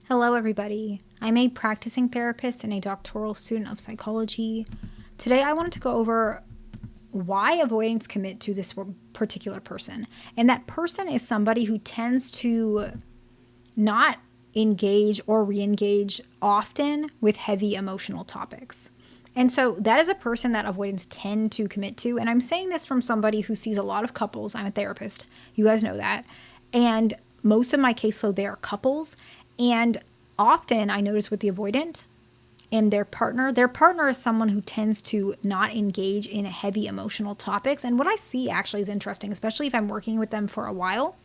Hello, everybody. I'm a practicing therapist and a doctoral student of psychology. Today, I wanted to go over why avoidants commit to this particular person. And that person is somebody who tends to not engage or re engage often with heavy emotional topics. And so that is a person that avoidants tend to commit to. And I'm saying this from somebody who sees a lot of couples. I'm a therapist. You guys know that. And most of my caseload, they are couples. And often I notice with the avoidant and their partner is someone who tends to not engage in heavy emotional topics. And what I see actually is interesting, especially if I'm working with them for a while.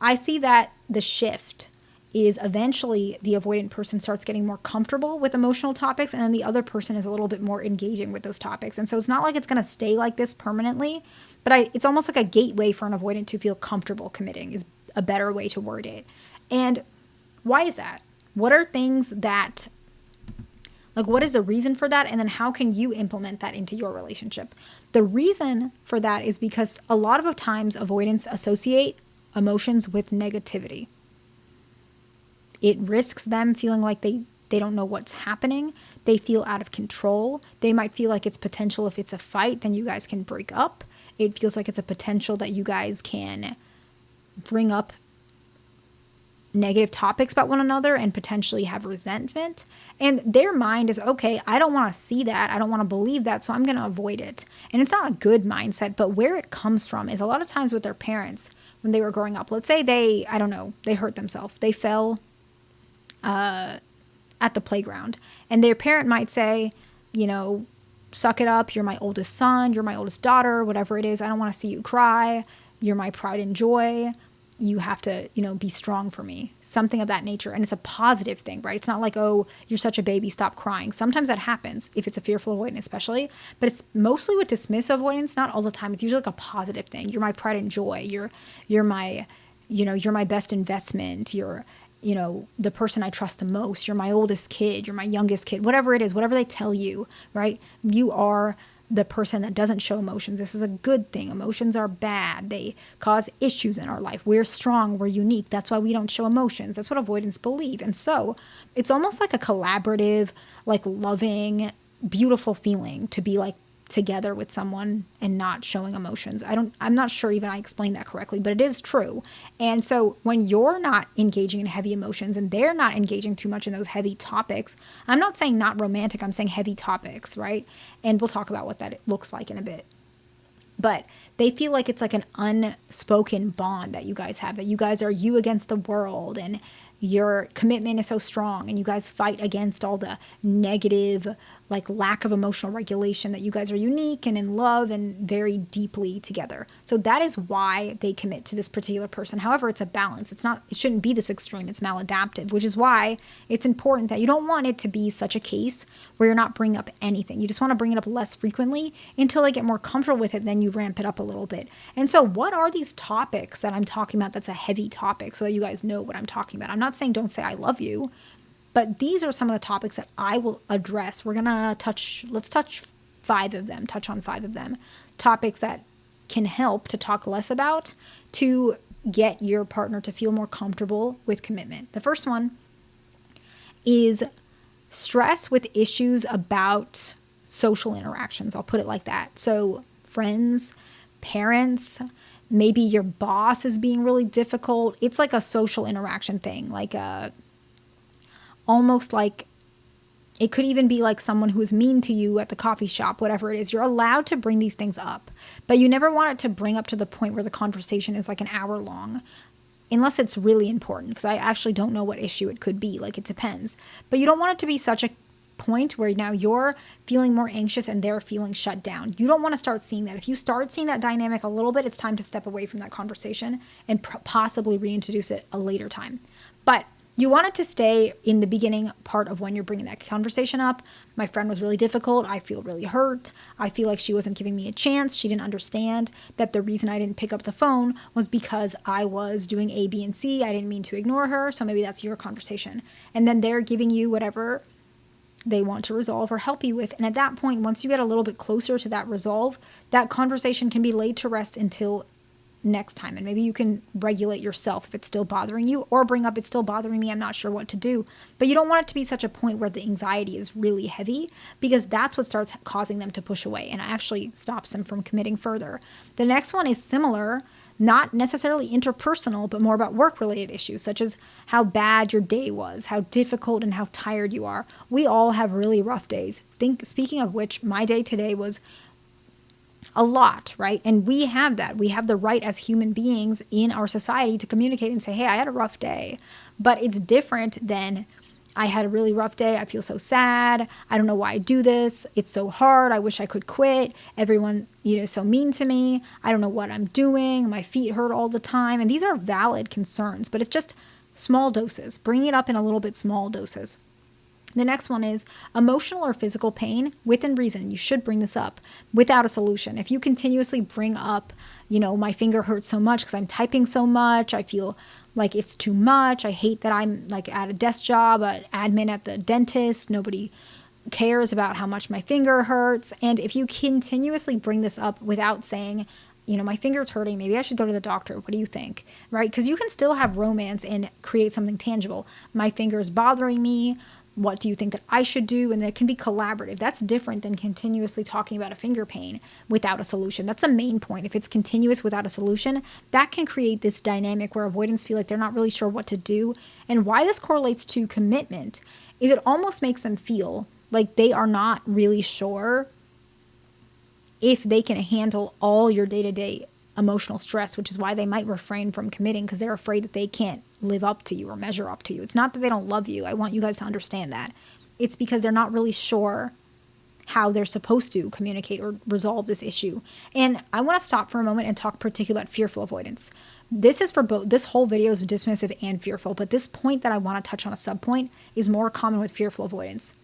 I see that the shift is eventually the avoidant person starts getting more comfortable with emotional topics, and then the other person is a little bit more engaging with those topics. And so it's not like it's going to stay like this permanently, but it's almost like a gateway for an avoidant to feel comfortable committing is a better way to word it. And why is that? What are things that, like, what is the reason for that? And then how can you implement that into your relationship? The reason for that is because a lot of times avoidants associate emotions with negativity. It risks them feeling like they don't know what's happening. They feel out of control. They might feel like it's potential if it's a fight, then you guys can break up. It feels like it's a potential that you guys can bring up negative topics about one another and potentially have resentment. And their mind is, okay, I don't want to see that. I don't want to believe that, so I'm going to avoid it. And it's not a good mindset, but where it comes from is a lot of times with their parents when they were growing up. Let's say they hurt themselves. They fell at the playground. And their parent might say, suck it up. You're my oldest son. You're my oldest daughter, whatever it is. I don't want to see you cry. You're my pride and joy. You have to, be strong for me. Something of that nature. And it's a positive thing, right? It's not like, oh, you're such a baby, stop crying. Sometimes that happens if it's a fearful avoidant especially. But it's mostly with dismissive avoidance, not all the time. It's usually like a positive thing. You're my pride and joy. You're my best investment. You're the person I trust the most. You're my oldest kid. You're my youngest kid. Whatever it is, whatever they tell you, right? You are the person that doesn't show emotions. This is a good thing. Emotions are bad. They cause issues in our life. We're strong. We're unique. That's why we don't show emotions. That's what avoidants believe. And so it's almost like a collaborative, like loving, beautiful feeling to be like together with someone and not showing emotions. I'm not sure even I explained that correctly, but it is true. And so when you're not engaging in heavy emotions and they're not engaging too much in those heavy topics, I'm not saying not romantic, I'm saying heavy topics, right? And we'll talk about what that looks like in a bit. But they feel like it's like an unspoken bond that you guys have, that you guys are you against the world and your commitment is so strong and you guys fight against all the negative, like lack of emotional regulation, that you guys are unique and in love and very deeply together. So that is why they commit to this particular person. However, it's a balance. It shouldn't be this extreme. It's maladaptive, which is why it's important that you don't want it to be such a case where you're not bringing up anything. You just want to bring it up less frequently until they get more comfortable with it. Then you ramp it up a little bit. And so what are these topics that I'm talking about that's a heavy topic so that you guys know what I'm talking about? I'm not saying don't say I love you, but these are some of the topics that I will address. We're going to touch on 5 of them. Topics that can help to talk less about to get your partner to feel more comfortable with commitment. The first one is stress with issues about social interactions. I'll put it like that. So friends, parents, maybe your boss is being really difficult. It's like a social interaction thing, like almost like it could even be like someone who is mean to you at the coffee shop, whatever it is. You're allowed to bring these things up, but you never want it to bring up to the point where the conversation is like an hour long, unless it's really important, because I actually don't know what issue it could be. Like, it depends. But you don't want it to be such a point where now you're feeling more anxious and they're feeling shut down. You don't want to start seeing that. If you start seeing that dynamic a little bit, it's time to step away from that conversation and possibly reintroduce it a later time. But you want it to stay in the beginning part of when you're bringing that conversation up. My friend was really difficult. I feel really hurt. I feel like she wasn't giving me a chance. She didn't understand that the reason I didn't pick up the phone was because I was doing A, B, and C. I didn't mean to ignore her. So maybe that's your conversation. And then they're giving you whatever they want to resolve or help you with. And at that point, once you get a little bit closer to that resolve, that conversation can be laid to rest until next time. And maybe you can regulate yourself if it's still bothering you, or bring up, it's still bothering me, I'm not sure what to do. But you don't want it to be such a point where the anxiety is really heavy, because that's what starts causing them to push away and actually stops them from committing further. The next one is similar, not necessarily interpersonal, but more about work-related issues, such as how bad your day was, how difficult and how tired you are. We all have really rough days. Speaking of which, my day today was a lot, right? And we have that. We have the right as human beings in our society to communicate and say, hey, I had a rough day. But it's different than, I had a really rough day. I feel so sad. I don't know why I do this. It's so hard. I wish I could quit. Everyone, is so mean to me. I don't know what I'm doing. My feet hurt all the time. And these are valid concerns, but it's just small doses. Bring it up in a little bit small doses. The next one is emotional or physical pain within reason. You should bring this up without a solution. If you continuously bring up, my finger hurts so much because I'm typing so much, I feel like it's too much, I hate that I'm like at a desk job, an admin at the dentist, nobody cares about how much my finger hurts. And if you continuously bring this up without saying, my finger's hurting, maybe I should go to the doctor, what do you think, right? Because you can still have romance and create something tangible. My finger's bothering me. What do you think that I should do? And it can be collaborative. That's different than continuously talking about a finger pain without a solution. That's the main point. If it's continuous without a solution, that can create this dynamic where avoidants feel like they're not really sure what to do. And why this correlates to commitment is it almost makes them feel like they are not really sure if they can handle all your day-to-day emotional stress, which is why they might refrain from committing, because they're afraid that they can't live up to you or measure up to you. It's not that they don't love you. I want you guys to understand that. It's because they're not really sure how they're supposed to communicate or resolve this issue. And I want to stop for a moment and talk particularly about fearful avoidance. This is for both. This whole video is dismissive and fearful, but this point that I want to touch on, a subpoint, is more common with fearful avoidance.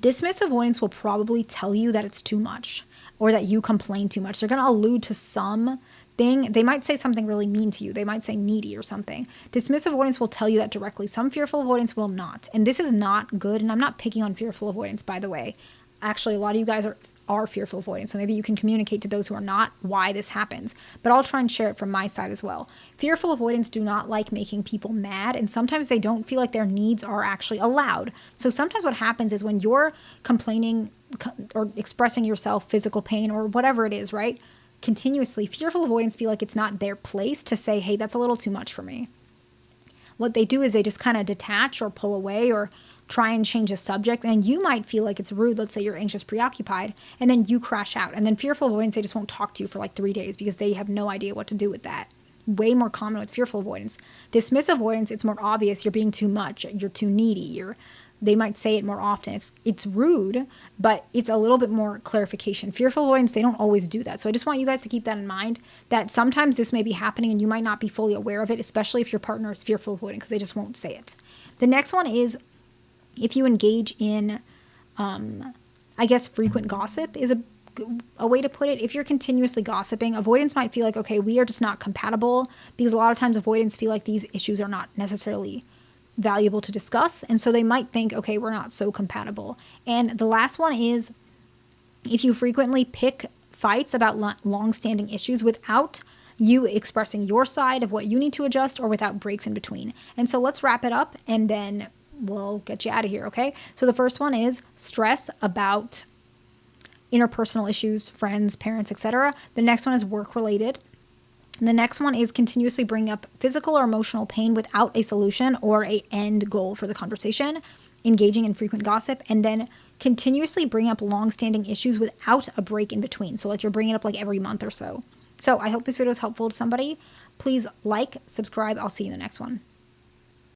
Dismissive avoidance will probably tell you that it's too much or that you complain too much. They're going to allude to something. They might say something really mean to you. They might say needy or something. Dismissive avoidance will tell you that directly. Some fearful avoidance will not. And this is not good. And I'm not picking on fearful avoidance, by the way. Actually, a lot of you guys are fearful avoidance. So maybe you can communicate to those who are not why this happens. But I'll try and share it from my side as well. Fearful avoidance do not like making people mad. And sometimes they don't feel like their needs are actually allowed. So sometimes what happens is when you're complaining or expressing yourself, physical pain or whatever it is, right? Continuously, fearful avoidants feel like it's not their place to say, hey, that's a little too much for me. What they do is they just kind of detach or pull away or try and change the subject. And you might feel like it's rude. Let's say you're anxious, preoccupied, and then you crash out. And then fearful avoidants, they just won't talk to you for like 3 days because they have no idea what to do with that. Way more common with fearful avoidance. Dismissive avoidance, it's more obvious. You're being too much. You're too needy. They might say it more often. It's rude, but it's a little bit more clarification. Fearful avoidance, they don't always do that. So I just want you guys to keep that in mind, that sometimes this may be happening and you might not be fully aware of it, especially if your partner is fearful avoidant, because they just won't say it. The next one is if you engage in, frequent gossip is a way to put it. If you're continuously gossiping, avoidants might feel like, okay, we are just not compatible, because a lot of times avoidants feel like these issues are not necessarily valuable to discuss. And so they might think, okay, we're not so compatible. And the last one is if you frequently pick fights about long-standing issues without you expressing your side of what you need to adjust, or without breaks in between. And so let's wrap it up and then we'll get you out of here, okay? So the first one is stress about interpersonal issues, friends, parents, etc. The next one is work-related. And the next one is continuously bring up physical or emotional pain without a solution or an end goal for the conversation, engaging in frequent gossip, and then continuously bring up long-standing issues without a break in between. So like you're bringing it up like every month or so. So I hope this video is helpful to somebody. Please like, subscribe. I'll see you in the next one.